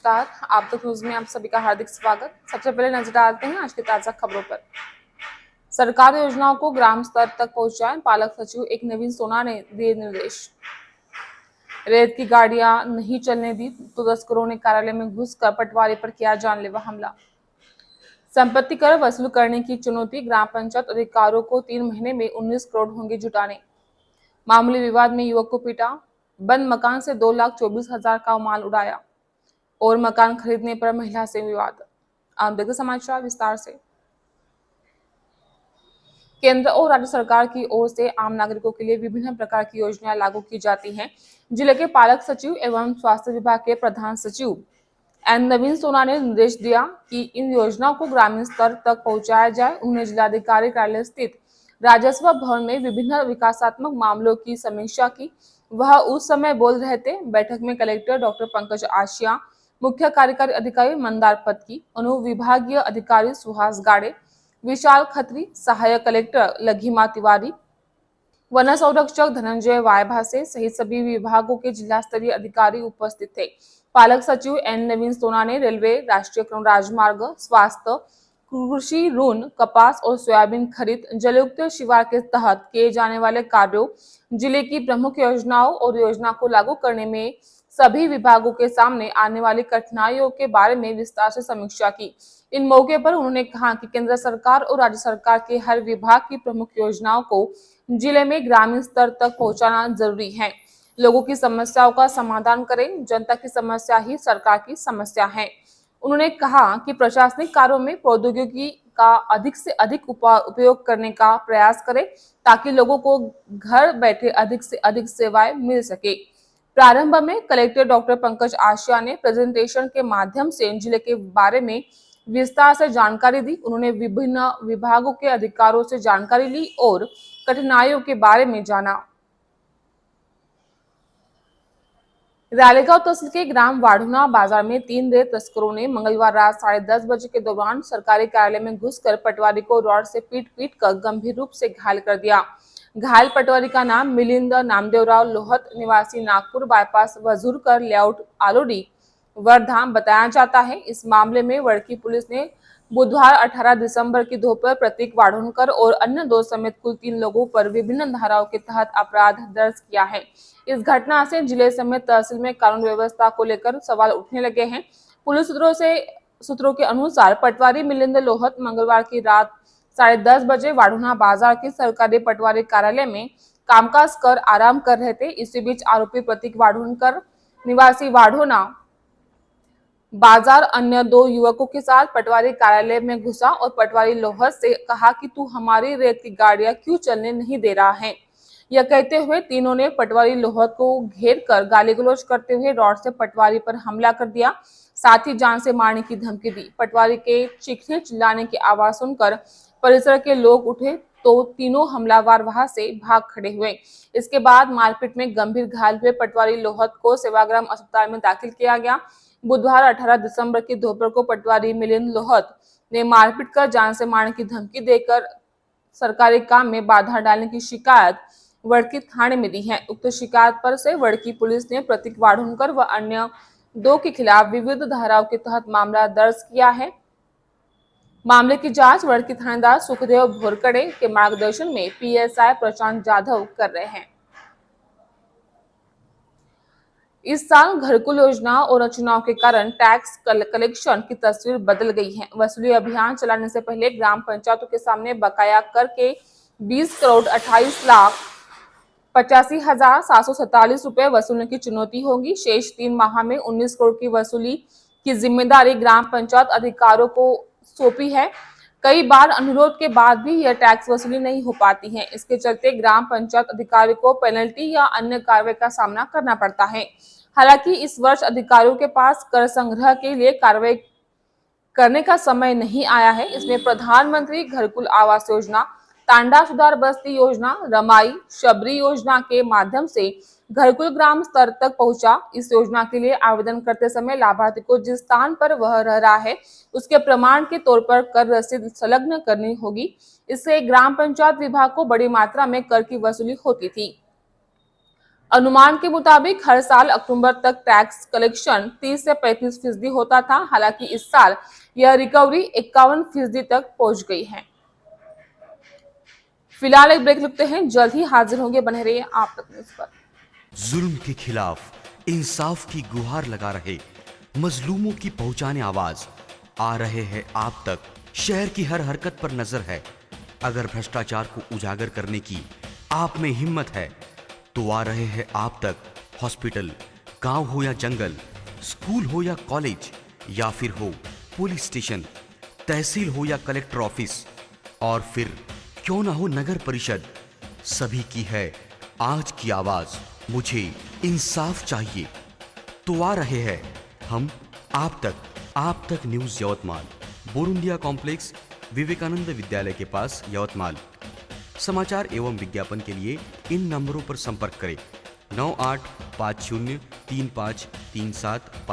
नमस्कार। आप तक न्यूज में आप सभी का हार्दिक स्वागत। सबसे पहले नजर डालते हैं आज की ताजा खबरों पर। सरकारी योजनाओं को ग्राम स्तर तक पहुंचाएं, पालक सचिव एक नवीन सोना ने दिए निर्देश। रेत की गाड़ियां नहीं चलने दी तो तस्करों ने कार्यालय में घुसकर पटवारी पर किया जानलेवा हमला। संपत्ति कर वसूल करने की चुनौती, ग्राम पंचायत अधिकारियों को 3 महीने में 19 करोड़ होंगे जुटाने। मामूली विवाद में युवक को पीटा, बंद मकान से 2,24,000 का माल उड़ाया और मकान खरीदने पर महिला से विवाद। आप देखते समाचार विस्तार से। केंद्र और राज्य सरकार की ओर से आम नागरिकों के लिए विभिन्न प्रकार की योजनाएं लागू की जाती हैं। जिले के पालक सचिव एवं स्वास्थ्य विभाग के प्रधान सचिव एन नवीन सोना ने निर्देश दिया कि इन योजनाओं को ग्रामीण स्तर तक पहुंचाया जाए। उन्होंने जिलाधिकारी कार्यालय स्थित राजस्व भवन में विभिन्न विकासात्मक मामलों की समीक्षा की। वह उस समय बोल रहे थे। बैठक में कलेक्टर डॉक्टर पंकज आशिया, मुख्य कार्यकारी अधिकारी मंदार पत्की, अनुविभागीय अधिकारी सुहास गाड़े, विशाल खत्री, सहायक कलेक्टर लघिमा तिवारी, वन संरक्षक धनंजय वायभासे सहित सभी विभागों के जिला स्तरीय अधिकारी उपस्थित थे। पालक सचिव एन नवीन सोना ने रेलवे, राष्ट्रीय राजमार्ग, स्वास्थ्य, कृषि ऋण, कपास और सोयाबीन खरीद, जलयुक्त शिवार के तहत किए जाने वाले कार्यों, जिले की प्रमुख योजनाओं और योजना को लागू करने में सभी विभागों के सामने आने वाली कठिनाइयों के बारे में विस्तार से समीक्षा की। इन मौके पर उन्होंने कहा कि केंद्र सरकार और राज्य सरकार के हर विभाग की प्रमुख योजनाओं को जिले में ग्रामीण स्तर तक पहुंचाना जरूरी है। लोगों की समस्याओं का समाधान करें, जनता की समस्या ही सरकार की समस्या है। उन्होंने कहा कि प्रशासनिक कार्यों में प्रौद्योगिकी का अधिक से अधिक उपयोग करने का प्रयास करें ताकि लोगों को घर बैठे अधिक से अधिक सेवाएं मिल सके। प्रारंभ में कलेक्टर डॉक्टर पंकज आशिया ने प्रेजेंटेशन के माध्यम से जिले के बारे में विस्तार से जानकारी दी। उन्होंने विभिन्न विभागों के अधिकारियों से जानकारी ली और कठिनाइयों के बारे में जाना। रालेगांव तहसील के ग्राम वाढ़ुना बाजार में 3 रेत तस्करों ने मंगलवार रात 10:30 बजे के दौरान सरकारी कार्यालय में घुसकर पटवारी को रॉड से पीट कर गंभीर रूप से घायल कर दिया। घायल पटवारी का नाम मिलिंद नामदेवराव लोहत, निवासी नागपुर बाईपास वजूरकर लेआउट आलोडी वर्धा बताया जाता है। इस मामले में वड़की पुलिस ने बुधवार 18 दिसंबर की दोपहर प्रतीक वाढ़ोनकर और अन्य 2 समेत कुल 3 लोगों पर विभिन्न धाराओं के तहत अपराध दर्ज किया है। इस घटना से जिले समेत तहसील में कानून व्यवस्था को लेकर सवाल उठने लगे हैं। पुलिस सूत्रों के अनुसार पटवारी मिलिंद लोहत मंगलवार की रात 10:30 बजे वाढ़ुना बाजार के सरकारी पटवारी कार्यालय में कामकाज कर आराम कर रहे थे। इसी बीच आरोपी प्रतीक वाढ़ोनकर निवासी वाढ़ोना बाजार अन्य 2 युवकों के साथ पटवारी कार्यालय में घुसा और पटवारी लोहत से कहा कि तू हमारी रेत की गाड़ियां क्यों चलने नहीं दे रहा है। यह कहते हुए तीनों ने पटवारी लोहत को घेर कर गाली गलौज करते हुए रॉड से पटवारी पर हमला कर दिया, साथ ही जान से मारने की धमकी दी। पटवारी के चीखने चिल्लाने की आवाज सुनकर परिसर के लोग उठे तो तीनों हमलावर वहां से भाग खड़े हुए। इसके बाद मारपीट में गंभीर घायल हुए पटवारी लोहत को सेवाग्राम अस्पताल में दाखिल किया गया। बुधवार 18 दिसंबर की दोपहर को पटवारी मिलिंद लोहत ने मारपीट कर जान से मारने की धमकी देकर सरकारी काम में बाधा डालने की शिकायत वड़की थाने में दी है। उक्त शिकायत पर से वड़की पुलिस ने प्रतीक वाढ़ोनकर व अन्य 2 के खिलाफ विविध धाराओं के तहत मामला दर्ज किया है। मामले की जांच वड़की थानेदार सुखदेव भोरकड़े के मार्गदर्शन में पीएसआई प्रशांत जाधव कर रहे हैं। इस साल घरकुल योजना और चुनाव के कारण टैक्स कलेक्शन की तस्वीर बदल गई है। वसूली अभियान चलाने से पहले ग्राम पंचायतों के सामने बकाया कर के 20 करोड़ 28 लाख 85,747 रुपए वसूलने की चुनौती होगी। शेष 3 माह में 19 करोड़ की वसूली की जिम्मेदारी ग्राम पंचायत अधिकारियों को सौंपी है। कई बार अनुरोध के बाद भी यह टैक्स वसूली नहीं हो पाती है। इसके चलते ग्राम पंचायत अधिकारी को पेनल्टी या अन्य कार्रवाई का सामना करना पड़ता है। हालांकि इस वर्ष अधिकारियों के पास कर संग्रह के लिए कार्रवाई करने का समय नहीं आया है। इसमें प्रधानमंत्री घरकुल आवास योजना, तांडा सुधार बस्ती योजना, रमाई शबरी योजना के माध्यम से घरकुल ग्राम स्तर तक पहुंचा। इस योजना के लिए आवेदन करते समय लाभार्थी को जिस स्थान पर वह रह रहा है उसके प्रमाण के तौर पर कर रसीद संलग्न करनी होगी। इससे ग्राम पंचायत विभाग को बड़ी मात्रा में कर की वसूली होती थी। अनुमान के मुताबिक हर साल अक्टूबर तक टैक्स कलेक्शन 30 से 35% होता था। हालांकि इस साल यह रिकवरी 51% तक पहुंच गई है। फिलहाल एक ब्रेक लेते हैं, जल्द ही हाजिर होंगे, बने रहिए आप तक न्यूज़ पर। जुल्म के खिलाफ इंसाफ की गुहार लगा रहे, मजलूमों की पहुंचाने आवाज आ रहे हैं आप तक। शहर की हर हरकत पर नजर है। अगर भ्रष्टाचार को उजागर करने की आप में हिम्मत है तो आ रहे हैं आप तक। हॉस्पिटल, गांव हो या जंगल, स्कूल हो या कॉलेज, या फिर हो पुलिस स्टेशन, तहसील हो या कलेक्टर ऑफिस, और फिर क्यों ना हो नगर परिषद, सभी की है आज की आवाज। मुझे इंसाफ चाहिए, तो आ रहे हैं हम आप तक न्यूज यवतमाल, बोरुंडिया कॉम्प्लेक्स, विवेकानंद विद्यालय के पास, यवतमाल। समाचार एवं विज्ञापन के लिए इन नंबरों पर संपर्क करें: 98503537